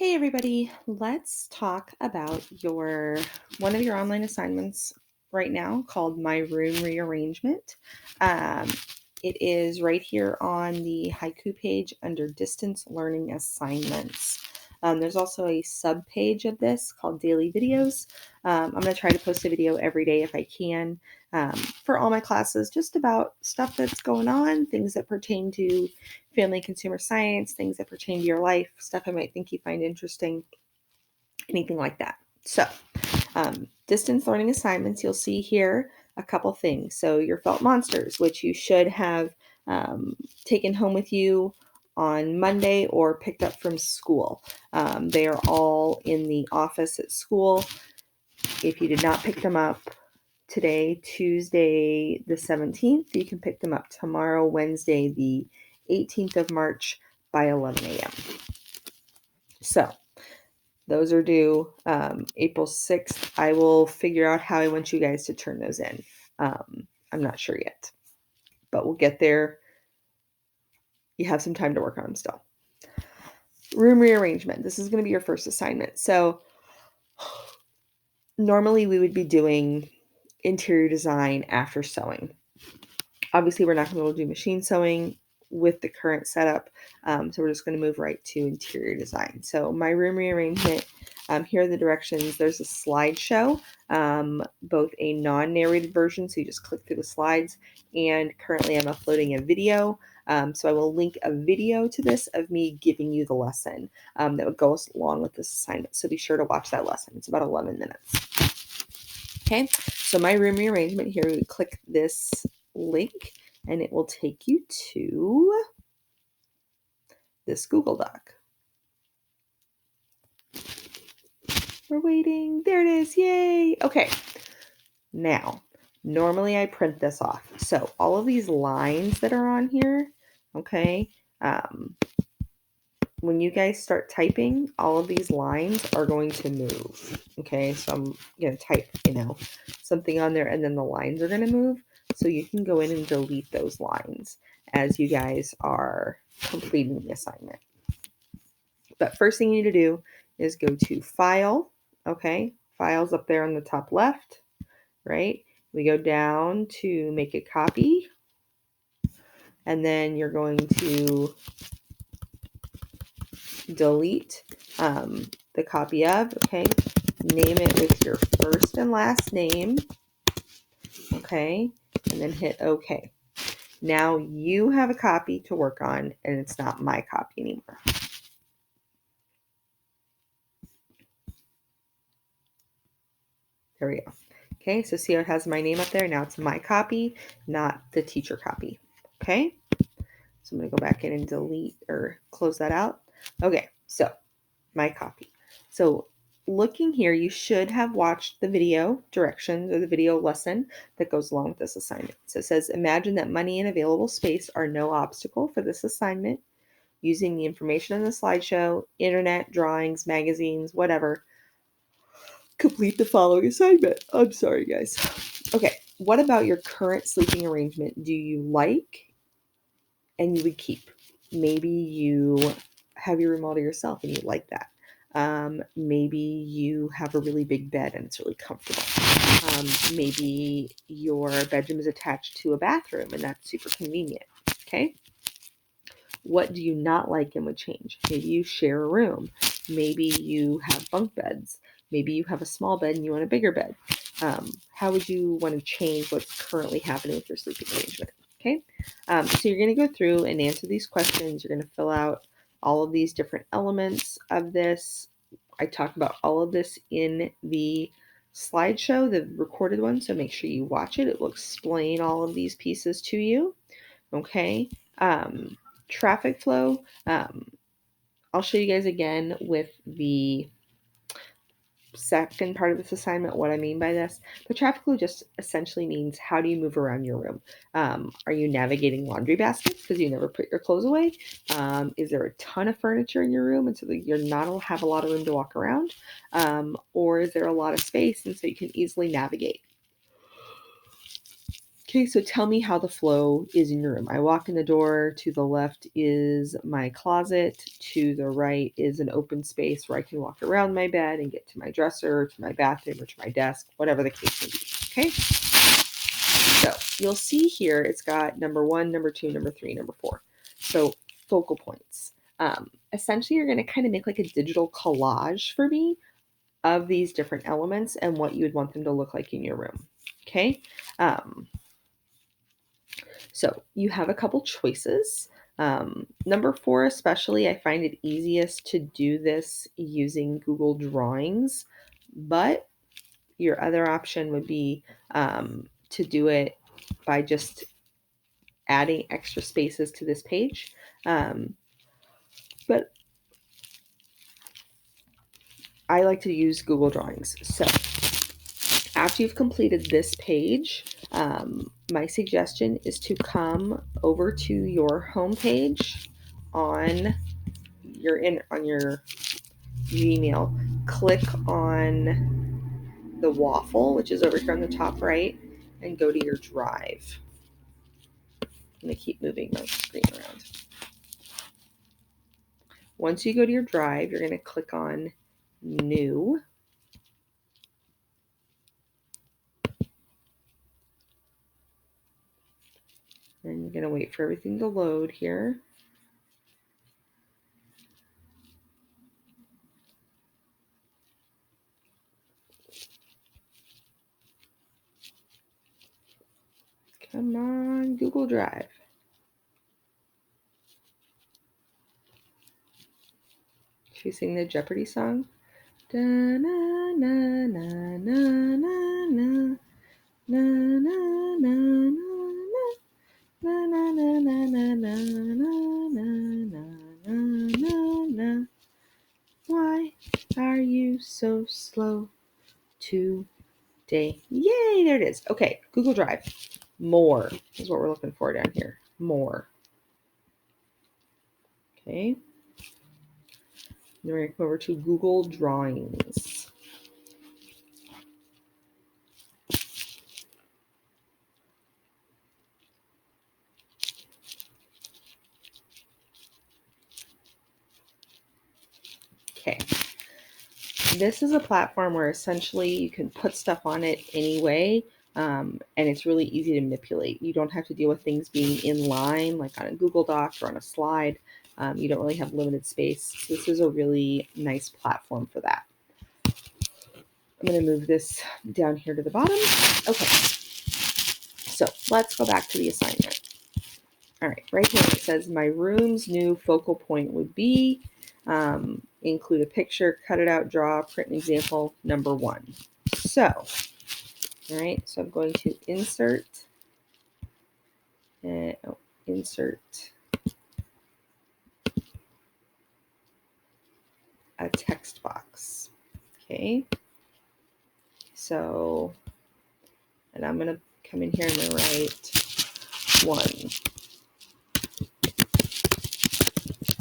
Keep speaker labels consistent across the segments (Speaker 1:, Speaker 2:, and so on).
Speaker 1: Hey everybody, let's talk about one of your online assignments right now called My Room Rearrangement. Um, it is right here on the Haiku page under Distance Learning Assignments. There's also a sub page of this called Daily Videos. I'm going to try to post a video every day if I can for all my classes, just about stuff that's going on, things that pertain to family consumer science, things that pertain to your life, stuff I might think you find interesting, anything like that. So, distance learning assignments, you'll see here a couple things. So, your felt monsters, which you should have taken home with you on Monday or picked up from school. They are all in the office at school. If you did not pick them up today, Tuesday the 17th, you can pick them up tomorrow, Wednesday the 18th of March by 11 a.m. So those are due April 6th. I will figure out how I want you guys to turn those in. I'm not sure yet, but we'll get there. You have some time to work on them still. Room rearrangement. This is going to be your first assignment. So normally we would be doing interior design after sewing. Obviously, we're not going to be able to do machine sewing with the current setup, so we're just going to move right to interior design. So my room rearrangement, here are the directions. There's a slideshow, both a non-narrated version, so you just click through the slides, and currently I'm uploading a video. So I will link a video to this of me giving you the lesson that would go along with this assignment. So be sure to watch that lesson. It's about 11 minutes. Okay, so my room rearrangement, here we click this link and it will take you to this Google Doc. We're waiting. There it is. Yay. Okay. Now, normally I print this off. So all of these lines that are on here, okay, when you guys start typing, all of these lines are going to move. Okay, so I'm going to type, something on there and then the lines are going to move. So you can go in and delete those lines as you guys are completing the assignment. But first thing you need to do is go to File. Okay, File's up there on the top left, right? We go down to Make a Copy. And then you're going to delete the copy of, okay? Name it with your first and last name, okay? And then hit OK. Now you have a copy to work on, and it's not my copy anymore. There we go. Okay, so see how it has my name up there? Now it's my copy, not the teacher copy. Okay, so I'm going to go back in and delete or close that out. Okay, so my copy. So looking here, you should have watched the video directions or the video lesson that goes along with this assignment. So it says, imagine that money and available space are no obstacle for this assignment. Using the information in the slideshow, internet, drawings, magazines, whatever, complete the following assignment. I'm sorry, guys. Okay, what about your current sleeping arrangement do you like and you would keep? Maybe you have your room all to yourself and you like that. Maybe you have a really big bed and it's really comfortable. Maybe your bedroom is attached to a bathroom and that's super convenient. Okay. What do you not like and would change? Maybe you share a room. Maybe you have bunk beds. Maybe you have a small bed and you want a bigger bed. How would you want to change what's currently happening with your sleeping arrangement? Okay. So you're going to go through and answer these questions. You're going to fill out all of these different elements of this. I talk about all of this in the slideshow, the recorded one, so make sure you watch it. It will explain all of these pieces to you. Okay. Traffic flow. I'll show you guys again with the second part of this assignment what I mean by this. The traffic flow just essentially means how do you move around your room? Are you navigating laundry baskets because you never put your clothes away? Is there a ton of furniture in your room and so that you're not have a lot of room to walk around? Or is there a lot of space and so you can easily navigate? Okay, so tell me how the flow is in your room. I walk in the door, to the left is my closet, to the right is an open space where I can walk around my bed and get to my dresser, to my bathroom, or to my desk, whatever the case may be, okay? So you'll see here it's got number 1, number 2, number 3, number 4. So focal points. Essentially, you're going to kind of make like a digital collage for me of these different elements and what you would want them to look like in your room, okay? So you have a couple choices. Number 4 especially, I find it easiest to do this using Google Drawings, but your other option would be to do it by just adding extra spaces to this page. But I like to use Google Drawings. So after you've completed this page, my suggestion is to come over to your home page on your Gmail. Click on the waffle, which is over here on the top right, and go to your drive. I'm going to keep moving my screen around. Once you go to your drive, you're going to click on New. And you're going to wait for everything to load here. Come on, Google Drive. Should we sing the Jeopardy song? Da na na na na na na na na na na na na na na na na na na na. Why are you so slow today? Yay, there it is. Okay, Google Drive. More is what we're looking for down here. More. Okay. Then we're going to come over to Google Drawings. Okay. This is a platform where essentially you can put stuff on it anyway, and it's really easy to manipulate. You don't have to deal with things being in line like on a Google Doc or on a slide. You don't really have limited space. So this is a really nice platform for that. I'm going to move this down here to the bottom. Okay, so let's go back to the assignment. All right, right here it says my room's new focal point would be, include a picture, cut it out, draw, print an example, number 1. So, all right, so I'm going to insert a text box. Okay, so, and I'm going to come in here and I'm going to write 1.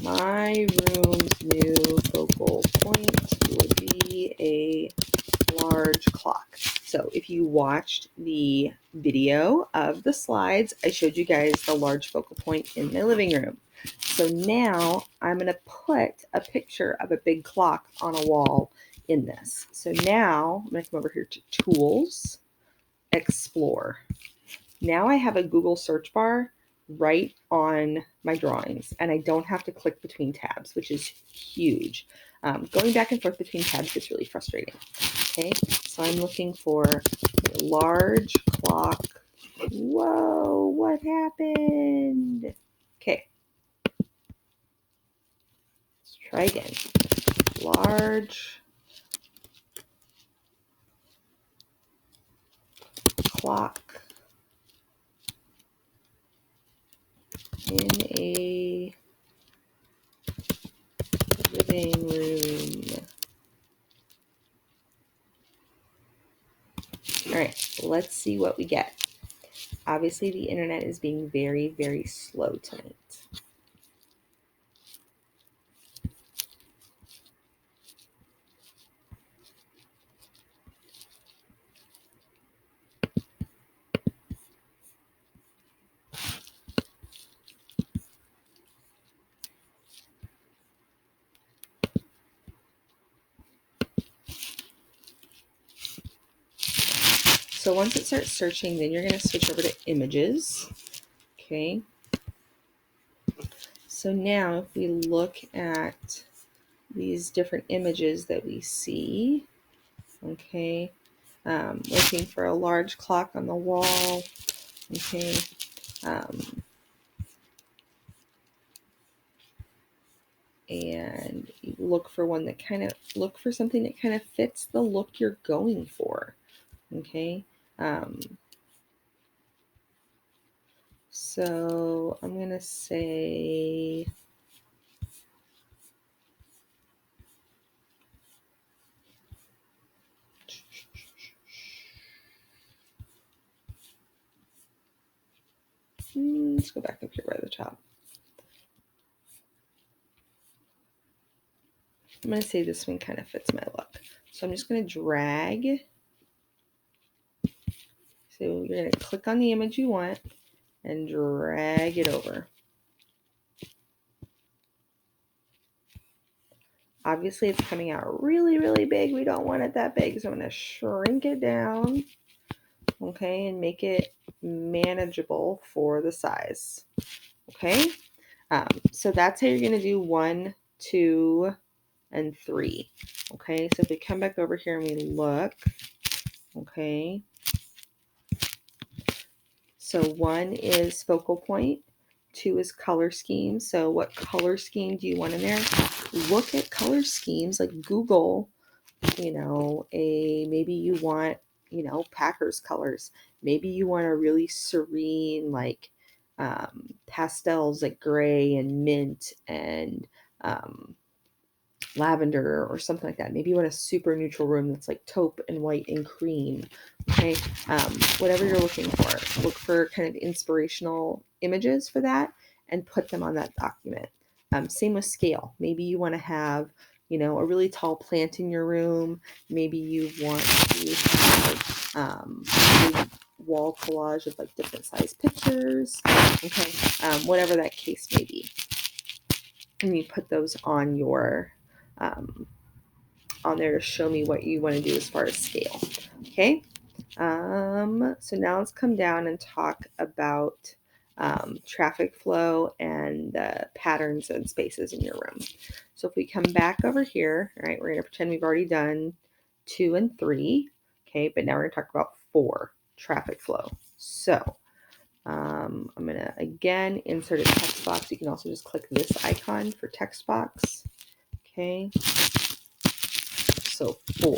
Speaker 1: My room's new focal point would be a large clock. So if you watched the video of the slides, I showed you guys the large focal point in my living room. So now I'm going to put a picture of a big clock on a wall in this. So now I'm going to come over here to Tools, Explore. Now I have a Google search bar right on my drawings, and I don't have to click between tabs, which is huge. Going back and forth between tabs gets really frustrating. Okay, so I'm looking for a large clock. Whoa, what happened? Okay, let's try again. Large clock in a living room. All right, let's see what we get. Obviously, the internet is being very, very slow tonight. So once it starts searching, then you're going to switch over to images. Okay. So now if we look at these different images that we see, okay, looking for a large clock on the wall, okay, and you look for something that kind of fits the look you're going for, okay. So I'm going to say, let's go back up here by the top. I'm going to say this one kind of fits my look. So I'm just going to drag. So you're going to click on the image you want and drag it over. Obviously, it's coming out really, really big. We don't want it that big. So I'm going to shrink it down, okay, and make it manageable for the size, okay? So that's how you're going to do 1, 2, and 3, okay? So if we come back over here and we look, okay, so 1 is focal point, 2 is color scheme. So what color scheme do you want in there? Look at color schemes, like Google, maybe you want, Packers colors. Maybe you want a really serene, like pastels, like gray and mint and lavender or something like that. Maybe you want a super neutral room that's like taupe and white and cream. Okay, whatever you're looking for, look for kind of inspirational images for that and put them on that document. Same with scale. Maybe you want to have, a really tall plant in your room. Maybe you want to have a wall collage of like different size pictures. Okay, whatever that case may be, and you put those on your on there to show me what you want to do as far as scale. Okay. So now let's come down and talk about traffic flow and patterns and spaces in your room. So if we come back over here, all right, we're going to pretend we've already done 2 and 3. Okay, but now we're going to talk about 4, traffic flow. So I'm going to again insert a text box. You can also just click this icon for text box. Okay. So 4,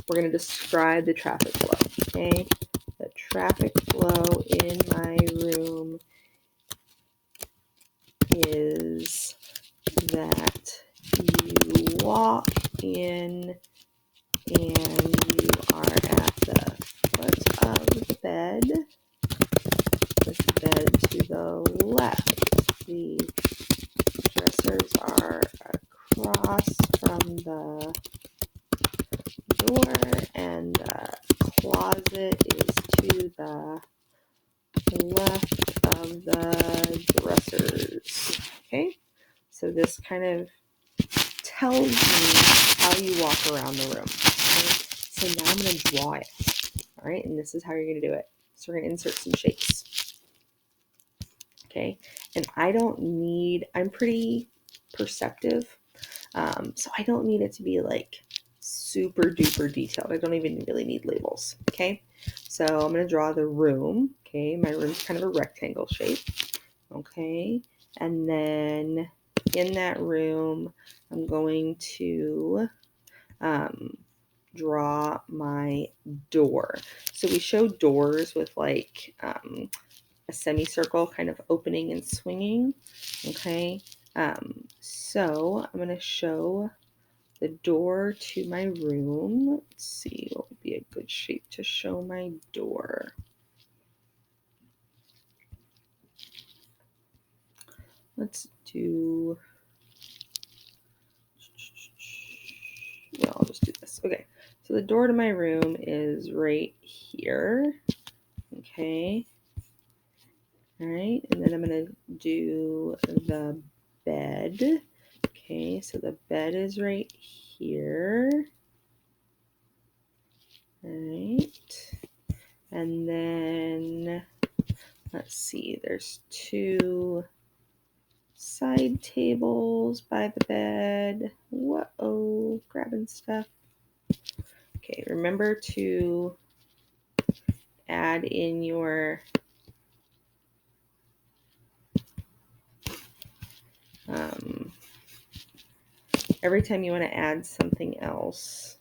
Speaker 1: we're going to describe the traffic flow. Okay, the traffic flow in my room is that you walk in and you are at the foot of the bed, with the bed to the left. The dressers are across from the door and the closet is to the left of the dressers. Okay, so this kind of tells me how you walk around the room. Okay? So now I'm going to draw it. All right, and this is how you're going to do it. So we're going to insert some shapes. Okay, and I'm pretty perceptive, so I don't need it to be like super duper detailed. I don't even really need labels. Okay, so I'm going to draw the room. Okay, my room's kind of a rectangle shape. Okay, and then in that room, I'm going to draw my door. So we show doors with like a semicircle kind of opening and swinging. Okay, so I'm going to show the door to my room. Let's see what would be a good shape to show my door. Let's do, well, I'll just do this. Okay, so the door to my room is right here. Okay, all right, and then I'm going to do the bed. Okay, so the bed is right here. All right, And then, let's see, there's 2 side tables by the bed. Whoa, grabbing stuff. Okay, remember to add in your every time you want to add something else.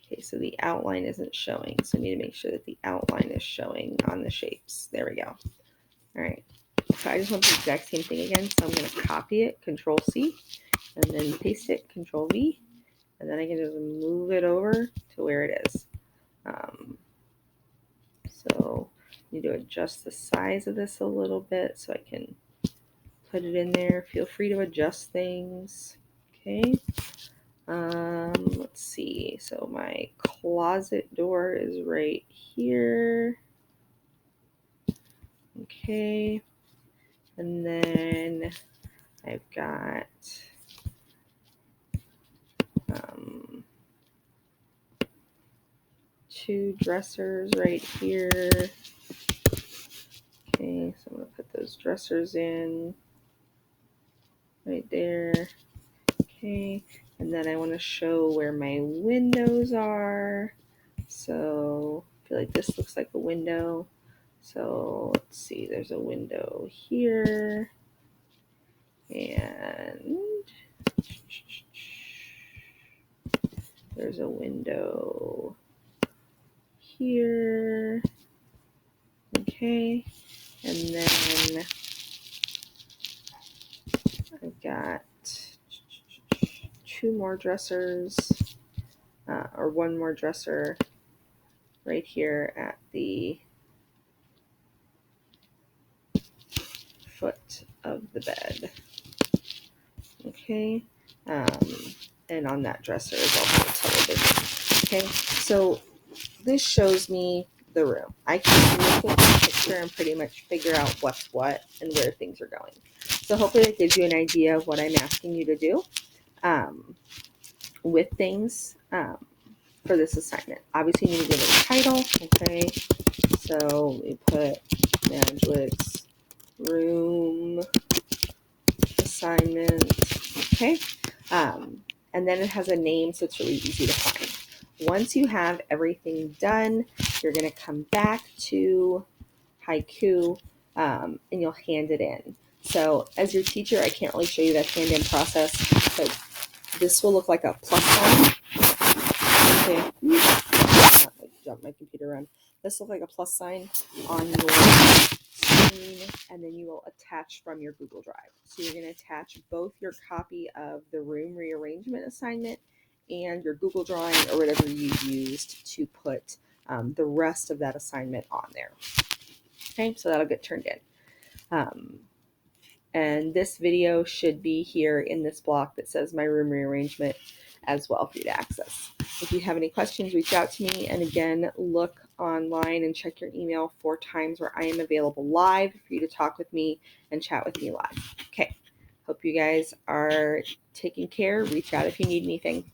Speaker 1: Okay, so the outline isn't showing, so I need to make sure that the outline is showing on the shapes. There we go. All right, so I just want the exact same thing again, so I'm going to copy it, Control C, and then paste it, Control V, and then I can just move it over to where it is. So I need to adjust the size of this a little bit so I can put it in there. Feel free to adjust things. Okay. Let's see. So my closet door is right here. Okay. And then I've got 2 dressers right here. Okay, so I'm going to put those dressers in right there. Okay, and then I want to show where my windows are. So I feel like this looks like a window. So let's see, there's a window here. And there's a window here. Okay, and then I've got 2 more dressers, or 1 more dresser right here at the foot of the bed. Okay, and on that dresser is also a television. Okay, so this shows me the room. I can look at the picture and pretty much figure out what's what and where things are going. So hopefully it gives you an idea of what I'm asking you to do with things for this assignment. Obviously you need to give it a title. Okay, so we put Magic's room assignment. Okay, and then it has a name, so it's really easy to find. Once you have everything done, you're going to come back to Haiku and you'll hand it in. So as your teacher, I can't really show you that hand-in process, but this will look like a plus sign. Okay, I jumped my computer around. This looks like a plus sign on your screen, and then you will attach from your Google Drive. So you're going to attach both your copy of the room rearrangement assignment and your Google Drawing or whatever you used to put the rest of that assignment on there. Okay, so that'll get turned in. And this video should be here in this block that says my room rearrangement as well for you to access. If you have any questions, reach out to me. And again, look online and check your email for times where I am available live for you to talk with me and chat with me live. Okay, hope you guys are taking care. Reach out if you need anything.